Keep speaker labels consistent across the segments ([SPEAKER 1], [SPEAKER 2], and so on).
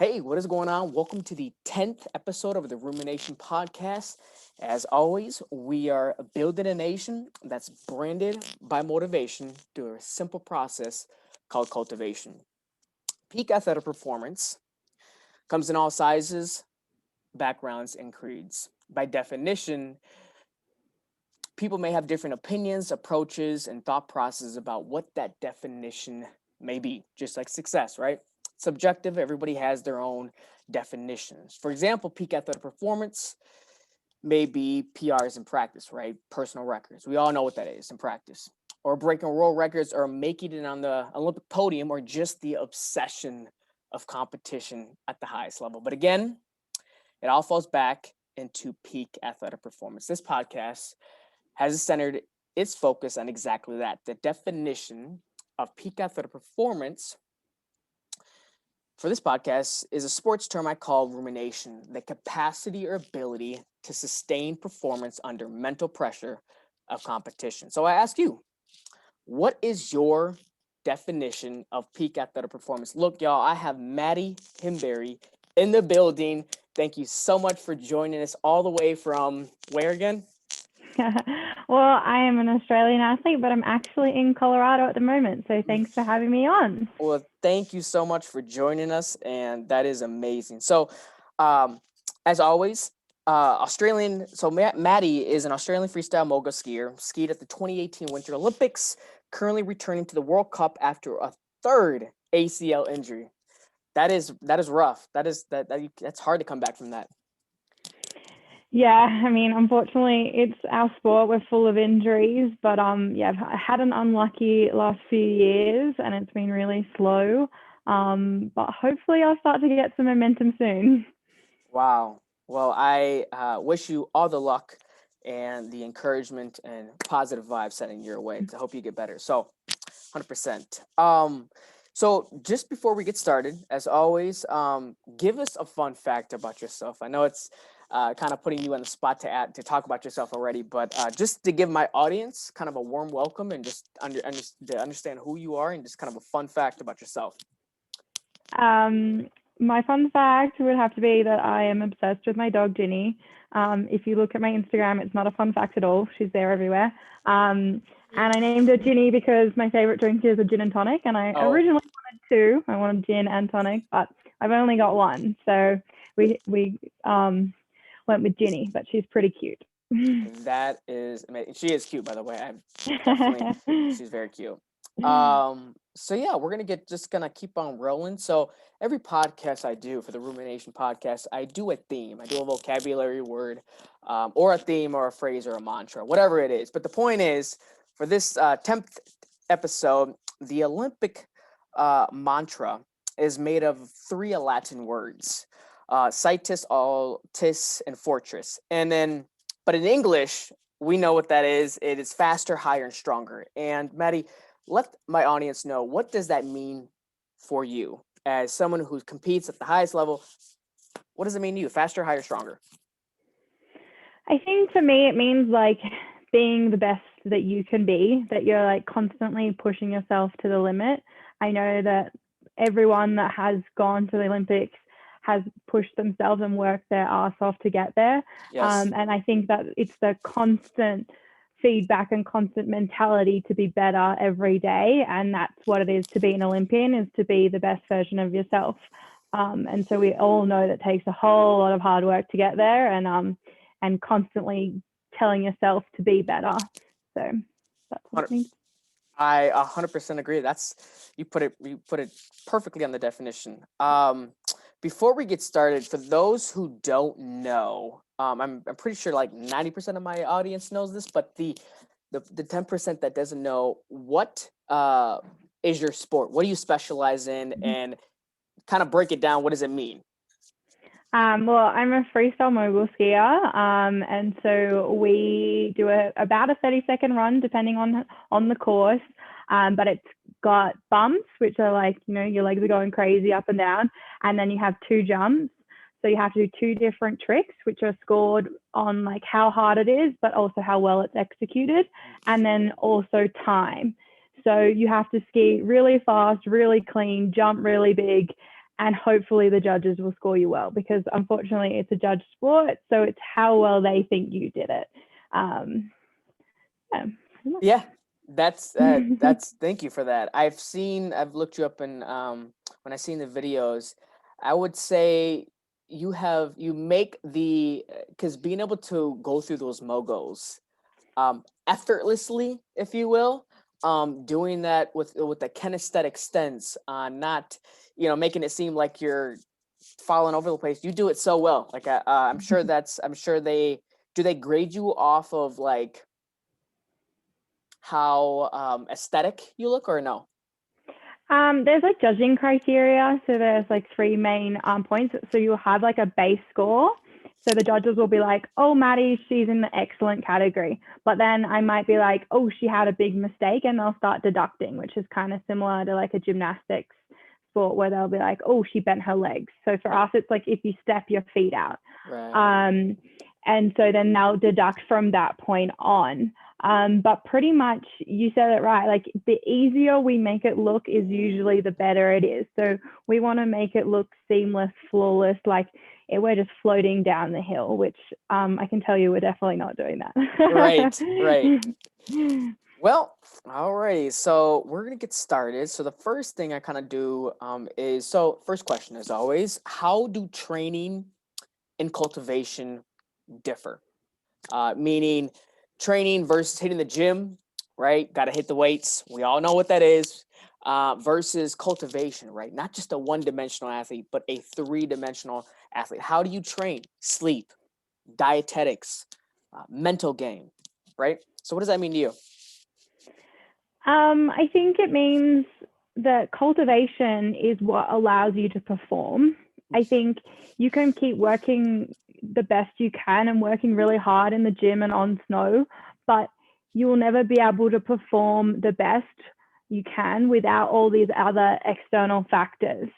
[SPEAKER 1] Hey, what is going on? Welcome to the 10th episode of the Rumenation Podcast. As always, we are building a nation that's branded by motivation through a simple process called cultivation. Peak athletic performance comes in all sizes, backgrounds, and creeds. By definition, people may have different opinions, approaches, and thought processes about what that definition may be, just like success, right? Subjective, everybody has their own definitions. For example, peak athletic performance may be PRs in practice, right? Personal records. We all know what that is in practice. Or breaking world records or making it on the Olympic podium or just the obsession of competition at the highest level. But again, it all falls back into peak athletic performance. This podcast has centered its focus on exactly that. The definition of peak athletic performance for this podcast is a sports term I call rumination, the capacity or ability to sustain performance under mental pressure of competition. So I ask you, what is your definition of peak athletic performance? Look, y'all, I have Madii Himbury in the building. Thank you so much for joining us all the way from where again?
[SPEAKER 2] Well, I am an Australian athlete, but I'm actually in Colorado at the moment. So thanks for having me on.
[SPEAKER 1] Well, thank you so much for joining us, and that is amazing. So, um, as always, Australian. So Madii is an Australian freestyle mogul skier. Skied at the 2018 Winter Olympics. Currently returning to the World Cup after a third ACL injury. That is rough. That's hard to come back from that.
[SPEAKER 2] Yeah, I mean, unfortunately, it's our sport. We're full of injuries, but yeah, I've had an unlucky last few years, and it's been really slow. But hopefully, I'll start to get some momentum soon.
[SPEAKER 1] Wow. Well, I wish you all the luck and the encouragement and positive vibes setting your way to hope you get better. So, 100%. So just before we get started, as always, give us a fun fact about yourself. I know it's kind of putting you on the spot to talk about yourself already, but just to give my audience kind of a warm welcome and just to understand who you are and just kind of a fun fact about yourself.
[SPEAKER 2] Um, my fun fact would have to be that I am obsessed with my dog Ginny. If you look at my Instagram, it's not a fun fact at all. She's there everywhere. And I named her Ginny because my favorite drink is a gin and tonic. And I originally wanted two. I wanted gin and tonic, but I've only got one. So we went with Ginny, but she's pretty cute.
[SPEAKER 1] That is amazing. She is cute, by the way. She's very cute. So yeah, we're gonna keep on rolling. So every podcast I do for the Rumination Podcast, I do a theme. I do a vocabulary word, or a theme or a phrase or a mantra, whatever it is. But the point is, for this 10th episode, the Olympic mantra is made of three Latin words: citus, altis, and fortress. But in English, we know what that is. It is faster, higher, and stronger. And Madii, let my audience know, what does that mean for you as someone who competes at the highest level? What does it mean to you? Faster, higher, stronger?
[SPEAKER 2] I think for me, it means like being the best that you can be, that you're like constantly pushing yourself to the limit. I know that everyone that has gone to the Olympics has pushed themselves and worked their ass off to get there.
[SPEAKER 1] Yes.
[SPEAKER 2] And I think that it's the constant feedback and constant mentality to be better every day. And that's what it is to be an Olympian, is to be the best version of yourself. And so we all know that takes a whole lot of hard work to get there, and constantly telling yourself to be better. So that's what it means.
[SPEAKER 1] I 100% agree. You put it perfectly on the definition. Before we get started, for those who don't know, I'm pretty sure like 90% of my audience knows this, but the 10% that doesn't know, what is your sport? What do you specialize in? And kind of break it down. What does it mean?
[SPEAKER 2] Well, I'm a freestyle mogul skier, and so we do about a 30-second run, depending on the course. But it's got bumps, which are like, your legs are going crazy up and down, and then you have two jumps. So you have to do two different tricks, which are scored on like how hard it is, but also how well it's executed, and then also time. So you have to ski really fast, really clean, jump really big, and hopefully the judges will score you well, because unfortunately it's a judge sport, so it's how well they think you did it. Yeah.
[SPEAKER 1] Yeah, that's thank you for that. I've looked you up, and when I seen the videos, I would say you make the, because being able to go through those mogos effortlessly, if you will, doing that with the kinesthetic stance, not making it seem like you're falling over the place. You do it so well. Like I'm sure they grade you off of like how aesthetic you look, or no?
[SPEAKER 2] There's like judging criteria. So there's like three main points. So you'll have like a base score. So the judges will be like, oh, Madii, she's in the excellent category. But then I might be like, oh, she had a big mistake, and they'll start deducting, which is kind of similar to like a gymnastics sport where they'll be like, oh, she bent her legs. So for us, it's like if you step your feet out.
[SPEAKER 1] Right.
[SPEAKER 2] And so then they'll deduct from that point on. But pretty much you said it right. Like the easier we make it look is usually the better it is. So we want to make it look seamless, flawless, like we're just floating down the hill, which I can tell you we're definitely not doing that.
[SPEAKER 1] Right. Well, alrighty. So we're gonna get started. So the first thing I kind of do is, so first question as always, how do training and cultivation differ? Meaning training versus hitting the gym, right? Got to hit the weights. We all know what that is. Versus cultivation, right? Not just a one-dimensional athlete, but a three-dimensional athlete. How do you train? Sleep, dietetics, mental game, right? So what does that mean to you?
[SPEAKER 2] I think it means that cultivation is what allows you to perform. I think you can keep working the best you can and working really hard in the gym and on snow, but you will never be able to perform the best you can without all these other external factors,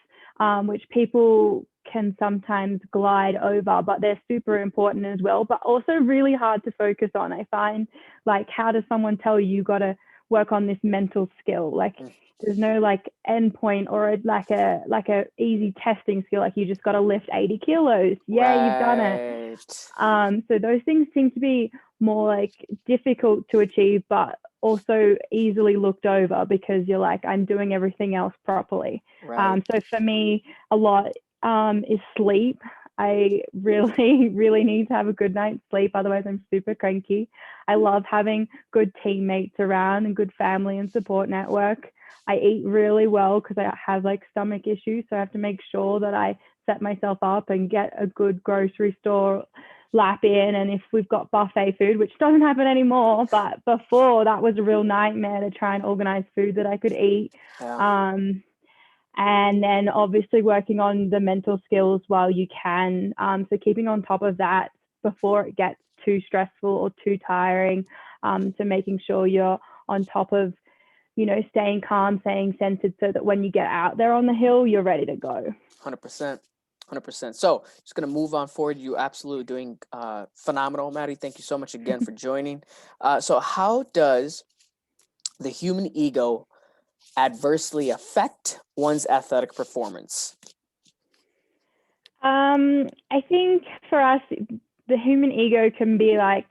[SPEAKER 2] which people can sometimes glide over, but they're super important as well, but also really hard to focus on. I find, like, how does someone tell you got to work on this mental skill? Like, there's no like endpoint or like a easy testing skill. Like, you just got to lift 80 kilos. Yeah, right. You've done it. So those things seem to be more like difficult to achieve, but also easily looked over because you're like, I'm doing everything else properly. Right. So for me, a lot is sleep. I really, really need to have a good night's sleep. Otherwise, I'm super cranky. I love having good teammates around and good family and support network. I eat really well because I have like stomach issues. So I have to make sure that I set myself up and get a good grocery store lap in. And if we've got buffet food, which doesn't happen anymore, but before that was a real nightmare to try and organize food that I could eat. Yeah. And then obviously working on the mental skills while you can. So keeping on top of that before it gets too stressful or too tiring. So making sure you're on top of, staying calm, staying centered so that when you get out there on the hill, you're ready to go.
[SPEAKER 1] 100%. 100%. So just going to move on forward. You absolutely doing phenomenal, Madii. Thank you so much again for joining. So how does the human ego adversely affect one's athletic performance?
[SPEAKER 2] I think for us, the human ego can be like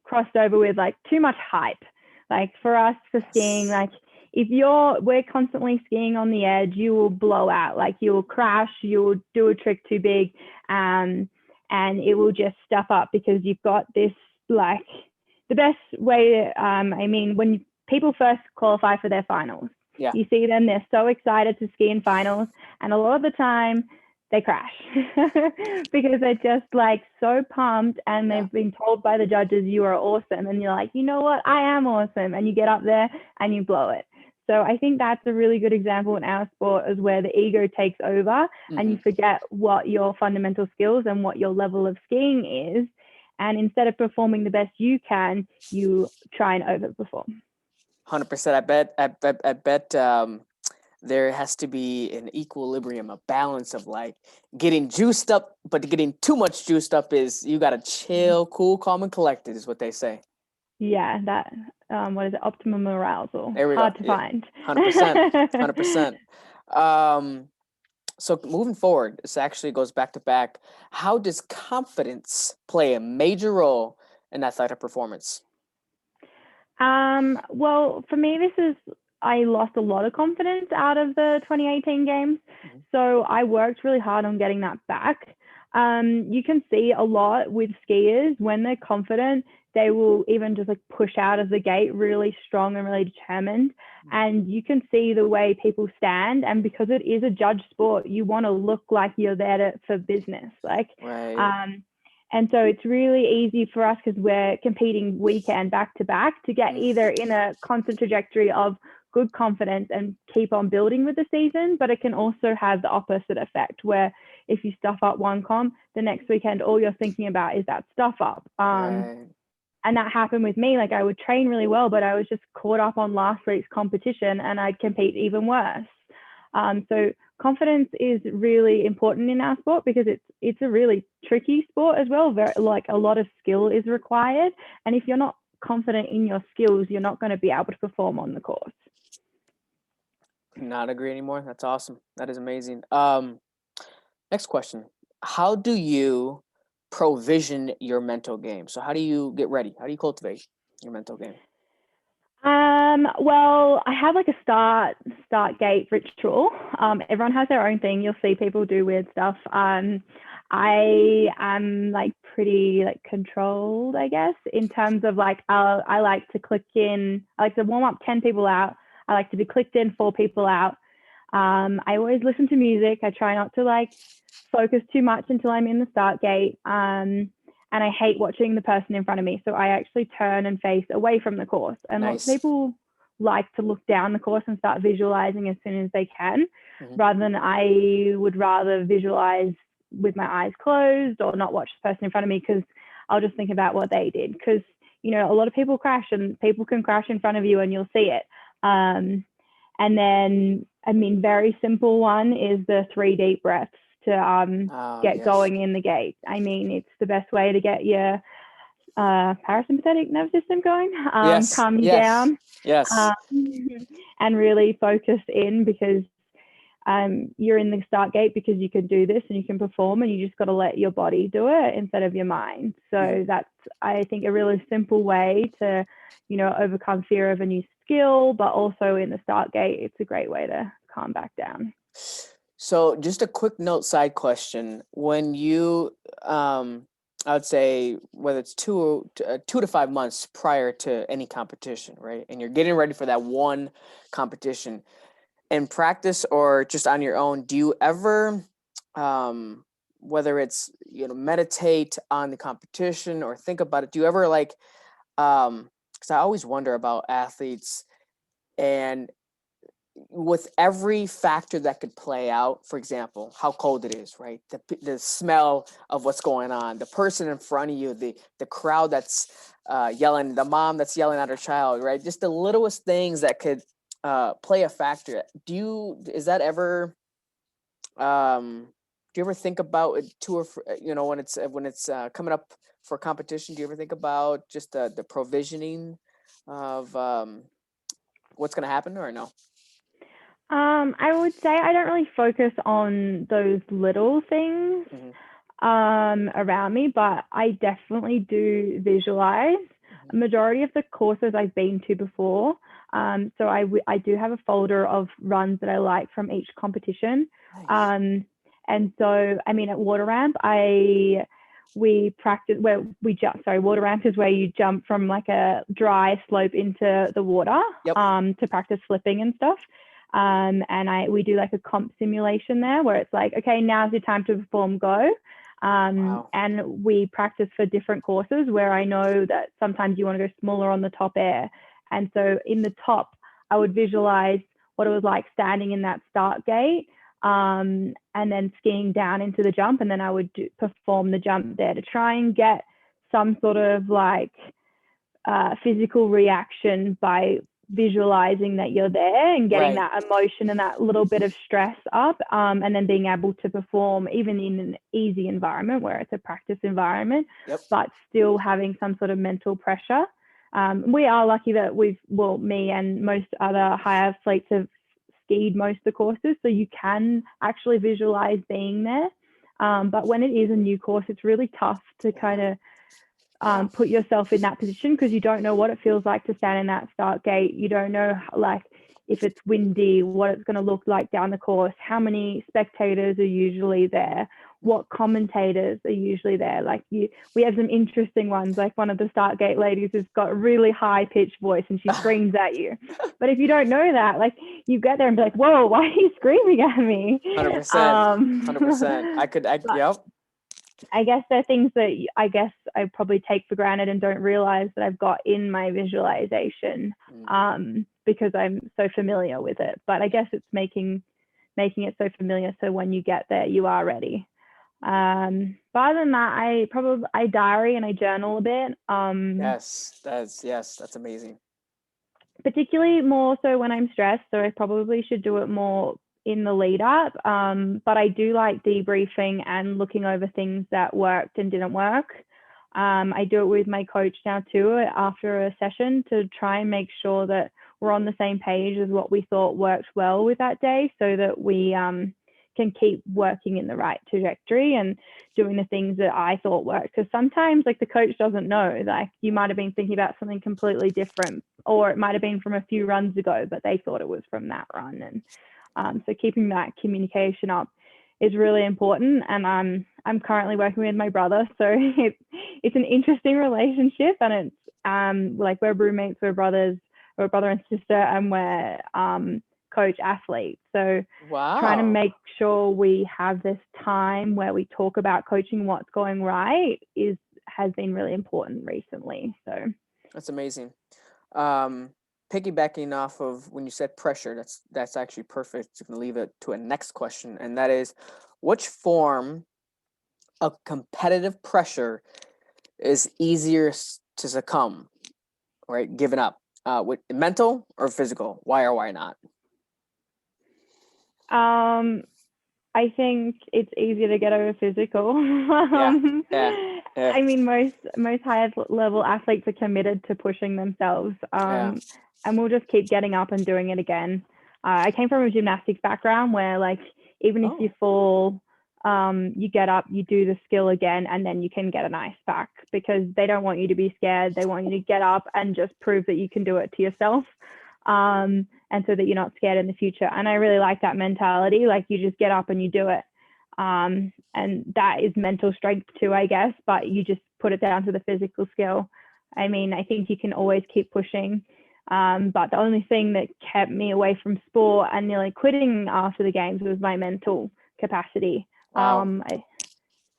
[SPEAKER 2] crossed over with like too much hype. Like for us, for skiing, like if we're constantly skiing on the edge, you will blow out. Like you will crash, you will do a trick too big, and it will just stuff up because you've got this, like, the best way. When people first qualify for their finals, yeah, you see them, they're so excited to ski in finals, and a lot of the time they crash because they're just like so pumped and they've been told by the judges you are awesome, and you're like, you know what, I am awesome, and you get up there and you blow it. So I think that's a really good example in our sport, is where the ego takes over and you forget what your fundamental skills and what your level of skiing is, and instead of performing the best you can, you try and overperform.
[SPEAKER 1] 100%. I bet there has to be an equilibrium, a balance of like getting juiced up, but getting too much juiced up is, you got to chill, cool, calm, and collected is what they say.
[SPEAKER 2] Yeah, that, what is it? Optimum arousal.
[SPEAKER 1] There we
[SPEAKER 2] Hard
[SPEAKER 1] go.
[SPEAKER 2] to find.
[SPEAKER 1] 100%. 100%. So moving forward, this actually goes back to back. How does confidence play a major role in athletic performance?
[SPEAKER 2] Well, for me, I lost a lot of confidence out of the 2018 games.
[SPEAKER 1] Mhm.
[SPEAKER 2] So I worked really hard on getting that back. You can see a lot with skiers when they're confident, they will even just like push out of the gate really strong and really determined. And you can see the way people stand. And because it is a judge sport, you want to look like you're there for business.
[SPEAKER 1] Right.
[SPEAKER 2] And so it's really easy for us because we're competing weekend back to back to get either in a constant trajectory of good confidence and keep on building with the season, but it can also have the opposite effect where if you stuff up one comp, the next weekend, all you're thinking about is that stuff up.
[SPEAKER 1] Right.
[SPEAKER 2] And that happened with me. Like I would train really well, but I was just caught up on last week's competition and I'd compete even worse. So confidence is really important in our sport because it's a really tricky sport as well. Like a lot of skill is required, and if you're not confident in your skills, you're not going to be able to perform on the course.
[SPEAKER 1] Could not agree anymore. That's awesome. That is amazing. Next question. How do you provision your mental game? So how do you get ready? How do you cultivate your mental game?
[SPEAKER 2] Well, I have like a start gate ritual. Everyone has their own thing. You'll see people do weird stuff. I am like pretty like controlled, I guess, in terms of like I like to click in. I like to warm up 10 people out. I like to be clicked in 4 people out. I always listen to music. I try not to like focus too much until I'm in the start gate. And I hate watching the person in front of me. So I actually turn and face away from the course. And lots of
[SPEAKER 1] Nice.
[SPEAKER 2] people like to look down the course and start visualizing as soon as they can,
[SPEAKER 1] Mhm.
[SPEAKER 2] rather than I would rather visualize with my eyes closed or not watch the person in front of me because I'll just think about what they did. Because, you know, a lot of people crash and people can crash in front of you and you'll see it. And then, I mean, very simple one is the 3 deep breaths to get
[SPEAKER 1] Yes.
[SPEAKER 2] going in the gate. I mean, it's the best way to get your parasympathetic nervous system going,
[SPEAKER 1] Yes.
[SPEAKER 2] calm you
[SPEAKER 1] Yes.
[SPEAKER 2] down,
[SPEAKER 1] Yes.
[SPEAKER 2] and really focus in because you're in the start gate because you can do this and you can perform and you just got to let your body do it instead of your mind. So that's, I think, a really simple way to, you know, overcome fear of a new skill, but also in the start gate, it's a great way to calm back down.
[SPEAKER 1] So just a quick note side question. When you, I would say whether it's 2 to 5 months prior to any competition, right? And you're getting ready for that one competition in practice or just on your own, do you ever, whether it's, you know, meditate on the competition or think about it, do you ever like, because I always wonder about athletes and with every factor that could play out, for example, how cold it is, right? The smell of what's going on, the person in front of you, the crowd that's yelling, the mom that's yelling at her child, right? Just the littlest things that could play a factor. Is that ever, do you ever think about it you know, when it's coming up for competition, do you ever think about just the provisioning of what's going to happen or no?
[SPEAKER 2] I would say I don't really focus on those little things
[SPEAKER 1] Mm-hmm.
[SPEAKER 2] around me, but I definitely do visualize a majority of the courses I've been to before. So I do have a folder of runs that I like from each competition.
[SPEAKER 1] Nice.
[SPEAKER 2] And so, I mean, at water ramp, we practice where we jump. Sorry, water ramp is where you jump from like a dry slope into the water
[SPEAKER 1] Yep.
[SPEAKER 2] to practice flipping and stuff. And we do like a comp simulation there where it's like, okay, now's your time to perform, go.
[SPEAKER 1] Wow.
[SPEAKER 2] And we practice for different courses where I know that sometimes you want to go smaller on the top air. And so in the top, I would visualize what it was like standing in that start gate and then skiing down into the jump. And then I would perform the jump there to try and get some sort of like physical reaction by visualizing that you're there and getting
[SPEAKER 1] Right.
[SPEAKER 2] that emotion and that little bit of stress up, and then being able to perform even in an easy environment where it's a practice environment,
[SPEAKER 1] Yep.
[SPEAKER 2] but still having some sort of mental pressure. We are lucky that me and most other high athletes have skied most of the courses, so you can actually visualize being there. But when it is a new course, it's really tough to kind of put yourself in that position, because you don't know what it feels like to stand in that start gate. You don't know, like, if it's windy, what it's going to look like down the course, how many spectators are usually there, what commentators are usually there. Like, we have some interesting ones, like one of the start gate ladies has got a really high pitched voice and she screams at you. But if you don't know that, like, you get there and be like, whoa, why are you screaming at me?
[SPEAKER 1] 100%. 100%. Yep.
[SPEAKER 2] I guess there are things that I probably take for granted and don't realize that I've got in my visualization, because I'm so familiar with it. But I guess it's making it so familiar so when you get there, you are ready. But other than that, I diary and I journal a bit.
[SPEAKER 1] That's amazing.
[SPEAKER 2] Particularly more so when I'm stressed, so I probably should do it more in the lead up. But I do like debriefing and looking over things that worked and didn't work. I do it with my coach now too, after a session, to try and make sure that we're on the same page as what we thought worked well with that day, so that we can keep working in the right trajectory and doing the things that I thought worked. Because sometimes, like, the coach doesn't know, like, you might have been thinking about something completely different, or it might have been from a few runs ago, but they thought it was from that run. And so keeping that communication up is really important. And I'm currently working with my brother, so it's an interesting relationship, and it's like, we're roommates, we're brothers, we're brother and sister, and we're coach athletes. So trying to make sure we have this time where we talk about coaching, what's going right, has been really important recently. So
[SPEAKER 1] that's amazing. Piggybacking off of when you said pressure, that's actually perfect. You can leave it to a next question, and that is, which form of competitive pressure is easier to succumb, right? Giving up, with mental or physical? Why or why not?
[SPEAKER 2] I think it's easier to get over physical.
[SPEAKER 1] Yeah.
[SPEAKER 2] I mean, most high level athletes are committed to pushing themselves, and we'll just keep getting up and doing it again. I came from a gymnastics background where, like, even if you fall, you get up, you do the skill again, and then you can get an ice back, because they don't want you to be scared. They want you to get up and just prove that you can do it to yourself. And so that you're not scared in the future. And I really like that mentality. Like, you just get up and you do it. And that is mental strength too, I guess, but you just put it down to the physical skill. I mean, I think you can always keep pushing. But the only thing that kept me away from sport and nearly quitting after the games was my mental capacity.
[SPEAKER 1] Wow.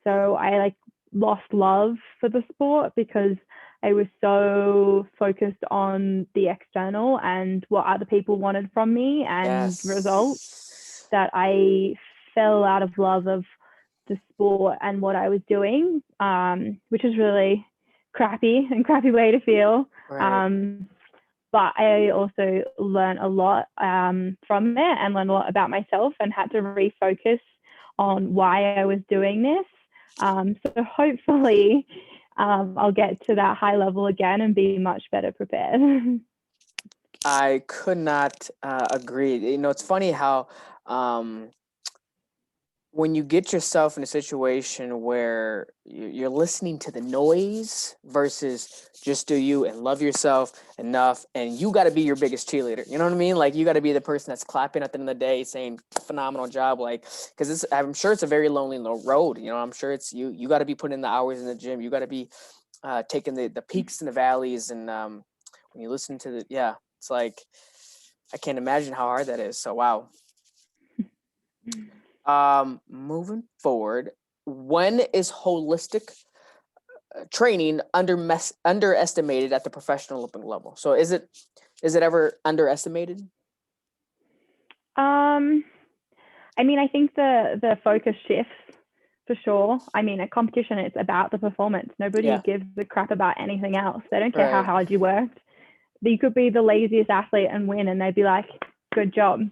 [SPEAKER 2] So I like lost love for the sport because I was so focused on the external and what other people wanted from me and results, that I fell out of love of the sport and what I was doing, which is really crappy way to feel.
[SPEAKER 1] Right.
[SPEAKER 2] But I also learned a lot from it, and learned a lot about myself, and had to refocus on why I was doing this. So hopefully I'll get to that high level again and be much better prepared.
[SPEAKER 1] I could not agree. You know, it's funny how when you get yourself in a situation where you're listening to the noise versus just do you and love yourself enough, and you got to be your biggest cheerleader. You know what I mean? Like, you got to be the person that's clapping at the end of the day, saying phenomenal job. Like, because I'm sure it's a very lonely road. You know, I'm sure it's you got to be putting in the hours in the gym. You got to be taking the peaks and the valleys. And when you listen to it's like, I can't imagine how hard that is. So, wow. Moving forward, when is holistic training underestimated at the professional Olympic level? So is it ever underestimated?
[SPEAKER 2] I mean, I think the focus shifts for sure. I mean, a competition, it's about the performance. Nobody gives a crap about anything else. They don't care how hard you worked. You could be the laziest athlete and win, and they'd be like, good job.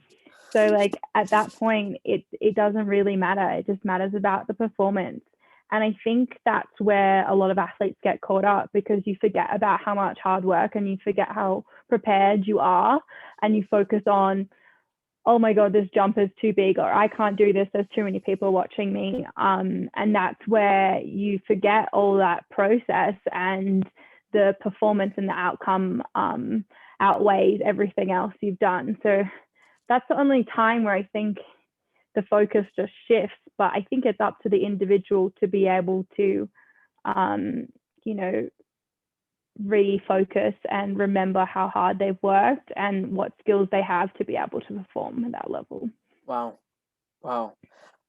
[SPEAKER 2] So, like, at that point, it doesn't really matter. It just matters about the performance. And I think that's where a lot of athletes get caught up, because you forget about how much hard work and you forget how prepared you are, and you focus on oh my God, this jump is too big, or I can't do this, there's too many people watching me. And that's where you forget all that process, and the performance and the outcome outweighs everything else you've done. So that's the only time where I think the focus just shifts. But I think it's up to the individual to be able to, you know, refocus and remember how hard they've worked and what skills they have to be able to perform at that level.
[SPEAKER 1] Wow. Wow.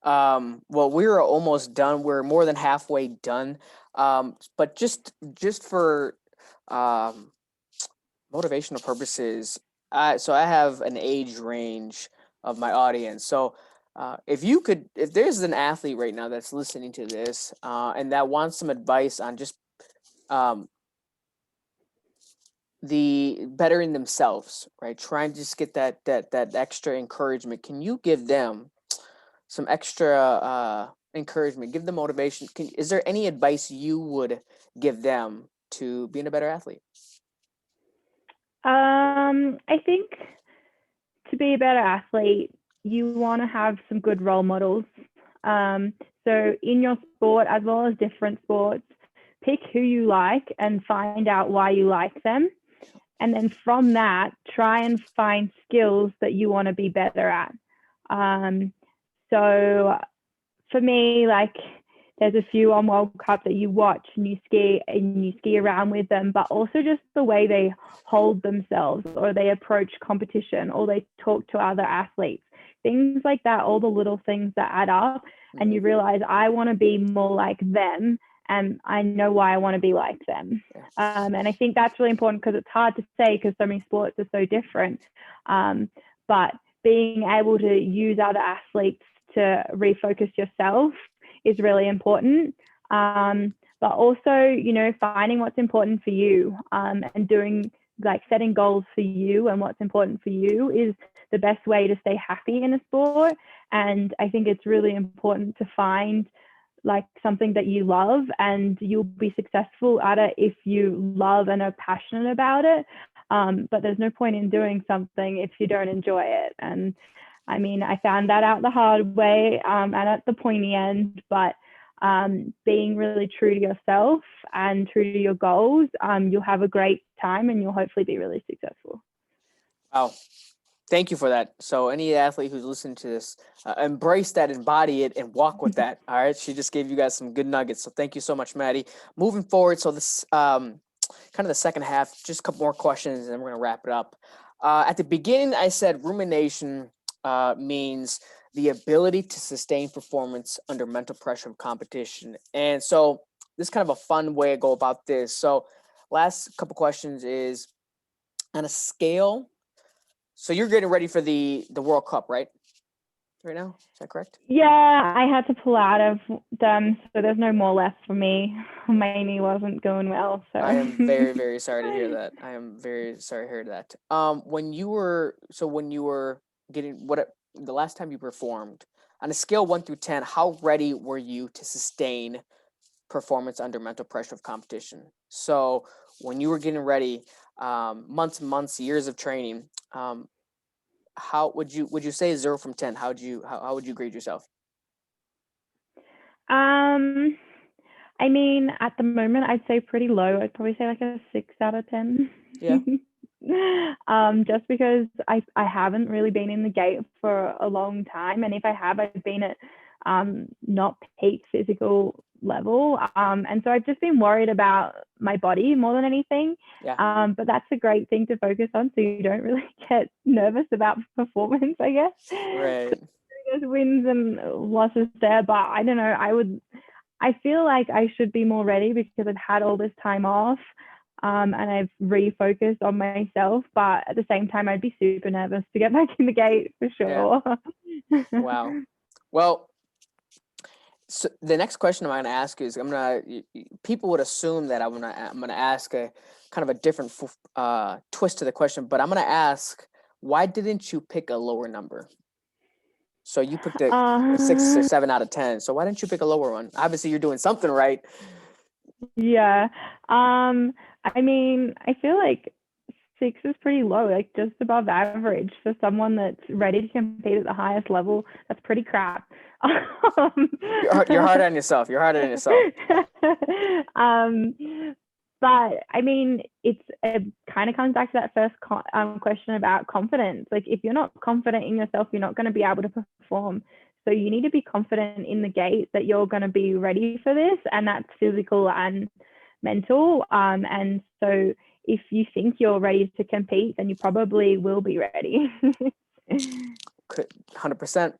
[SPEAKER 1] Well, we're almost done. We're more than halfway done. But just for um, motivational purposes, so I have an age range of my audience. So if there's an athlete right now that's listening to this and that wants some advice on just um, the bettering themselves, right? Trying to just get that extra encouragement. Can you give them some extra encouragement? Give them motivation. Is there any advice you would give them to being a better athlete?
[SPEAKER 2] I think to be a better athlete, you want to have some good role models. So in your sport, as well as different sports, pick who you like and find out why you like them. And then from that, try and find skills that you want to be better at. So for me, like, there's a few on World Cup that you watch and you ski around with them, but also just the way they hold themselves, or they approach competition, or they talk to other athletes, things like that, all the little things that add up. And you realize, I want to be more like them, and I know why I want to be like them. And I think that's really important, because it's hard to say because so many sports are so different. But being able to use other athletes to refocus yourself is really important. But also, you know, finding what's important for you, and doing, like, setting goals for you and what's important for you is the best way to stay happy in a sport. And I think it's really important to find, like, something that you love, and you'll be successful at it if you love and are passionate about it. But there's no point in doing something if you don't enjoy it. And I mean, I found that out the hard way, and at the pointy end. But being really true to yourself and true to your goals, you'll have a great time, and you'll hopefully be really successful.
[SPEAKER 1] Wow. Thank you for that. So any athlete who's listening to this, embrace that, embody it, and walk with that. All right. She just gave you guys some good nuggets. So thank you so much, Madii. Moving forward, so this kind of the second half, just a couple more questions, and then we're going to wrap it up. At the beginning, I said rumination means the ability to sustain performance under mental pressure of competition. And so this is kind of a fun way to go about this. So last couple questions is, on a scale. So you're getting ready for the World Cup, right? Right now, is that correct?
[SPEAKER 2] Yeah, I had to pull out of them, so there's no more left for me. My knee wasn't going well, so
[SPEAKER 1] I am very, very sorry to hear that. I am very sorry to hear that. When you were getting the last time you performed, on a scale 1 through 10, how ready were you to sustain performance under mental pressure of competition? So when you were getting ready, months, years of training, how would you say 0 from 10? How would you grade yourself?
[SPEAKER 2] I mean, at the moment, I'd say pretty low. I'd probably say like a 6 out of 10.
[SPEAKER 1] Yeah.
[SPEAKER 2] Just because I haven't really been in the gate for a long time, and if I have, I've been at not peak physical level, and so I've just been worried about my body more than anything.
[SPEAKER 1] Yeah.
[SPEAKER 2] But that's a great thing to focus on, so you don't really get nervous about performance, I guess.
[SPEAKER 1] Right.
[SPEAKER 2] So there's wins and losses there, but I don't know. I feel like I should be more ready because I've had all this time off, and I've refocused on myself. But at the same time, I'd be super nervous to get back in the gate for sure.
[SPEAKER 1] Yeah. Wow. Well, so the next question I'm going to ask is, people would assume that I'm going to ask a kind of a different twist to the question, but I'm going to ask, why didn't you pick a lower number? So you picked a 6 or 7 out of 10. So why didn't you pick a lower one? Obviously, you're doing something right.
[SPEAKER 2] Yeah. I mean, I feel like 6 is pretty low, like just above average for someone that's ready to compete at the highest level. That's pretty crap.
[SPEAKER 1] You're hard on yourself. You're hard on yourself.
[SPEAKER 2] But I mean, it kind of comes back to that first question about confidence. Like, if you're not confident in yourself, you're not going to be able to perform. So you need to be confident in the gate that you're going to be ready for this, and that's physical and mental. And so if you think you're ready to compete, then you probably will be ready.
[SPEAKER 1] 100%.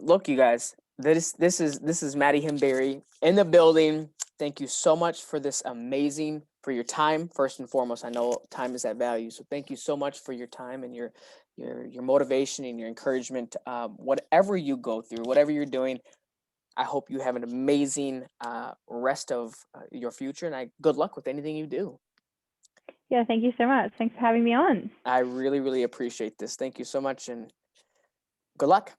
[SPEAKER 1] Look, you guys, this is Madii Himbury in the building. Thank you so much for your time. First and foremost, I know time is at value, so thank you so much for your time and your motivation and your encouragement. Whatever you go through, whatever you're doing, I hope you have an amazing rest of your future, and good luck with anything you do.
[SPEAKER 2] Yeah, thank you so much. Thanks for having me on.
[SPEAKER 1] I really, really appreciate this. Thank you so much, and good luck.